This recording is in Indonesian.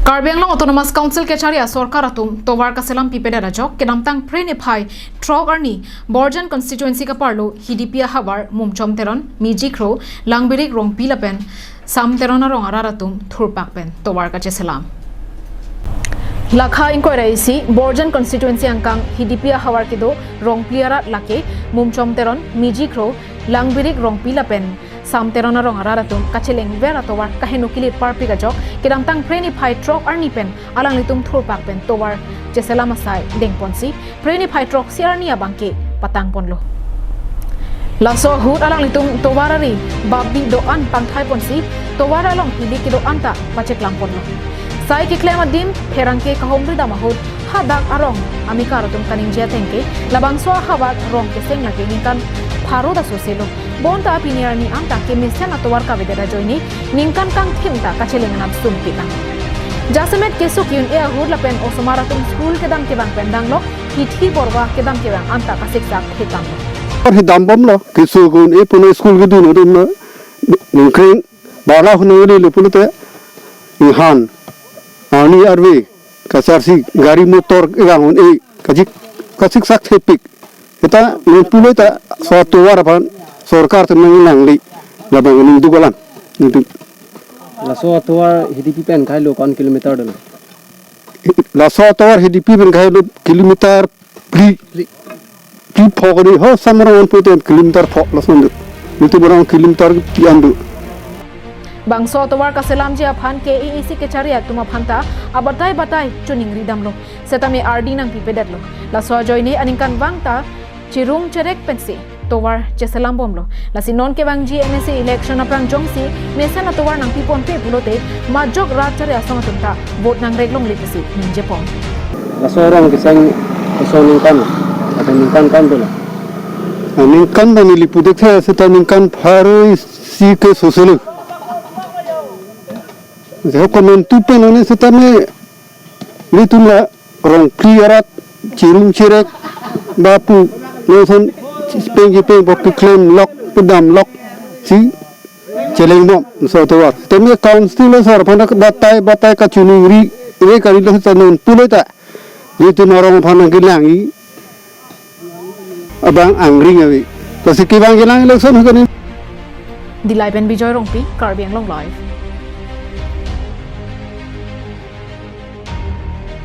Karbi Anglong Autonomous Council ke charia sorkar atum tovar kaselam pipeda rajok ke namtang preniphai trog arni Borjan constituency ka parlo hidipia habar mumchom teron mijikro langbirik rong pilapen sam terona rong araratum thurpakpen tovar ka cheselam Lakha inquiry si Borjan constituency angkang hidipia hawar kido rong pliara lake mumchom teron mijikro langbirik rong pilapen sam terona rong araratum kacheleng vera tovar kahenu kilit parpi gajok kedam tang preni phai trok arni pen alang litum thurpak pen tovar jesela masai dengponsi preni phai trok siarni abangke patang ponlo laso hut alang litum tovarari babbi do an pangthai ponsi tovar along hidi kido anta pachek lang ponlo sai ki klema dim pherangke kahomri damahut hadak arong amikaratum kaninjia tengke labang swa hawat rong ke sengna ke ningkan Pharoda soselo bonta piniar ni anta ke mesena towar ka vedera joini ningkan kang thimta kachelengan ab sumpita jasemet kesuk yun e hur la pen osomaratum school kedam ke bang pendang lo hithi borwa kedam ke bang anta ka siksa thekam और हिदाम बम लो किसु गुन ए पुने स्कूल के दिन उदम नंग्रेक बाला हुनगरी लेपुलते इहान आनी अरवे कसरसी गाड़ी मोटर एगांगन ए कजिक sak थेपिक kita pulo ta suatu warapan sorkar tu menangli labang ini dugalan itu la suatu war hidup pen kai lo kon kilometer dana la suatu war hidup pen kai lo kilometer pri pogri ho samaran puten kilometer pog langsung itu berang kilometer piandu Bangso towar kaselam je aphan ke EEC ke charia tuma phanta abatai batai chuning ridam lo setami RD nang pipedat lo la so joini aningkan wangta Cirung cerek pensi towar ceselam bomlo lasi non ke bang GNC election aprang jongsi mesana towar nang pipon pe pulote majok rat chare asong tunta vote nang reglong lipisi ninje pom la sorong kisang soning kan ada ningkan kan dola ningkan bani lipudek the seta ningkan pharoi si ke soselu je komen tu penone seta me litula rong kliarat cirung cerek bapu Noson peng bok claim lock pedam lock si celeng bom so towar temi council sar phana batai ka chunuri re kari lo tanon pulota itu norong phana gilangi abang angring awi kasi kibang gilang election hagani Dilai Ben Bijoy Rongpi Karbi Anglong Live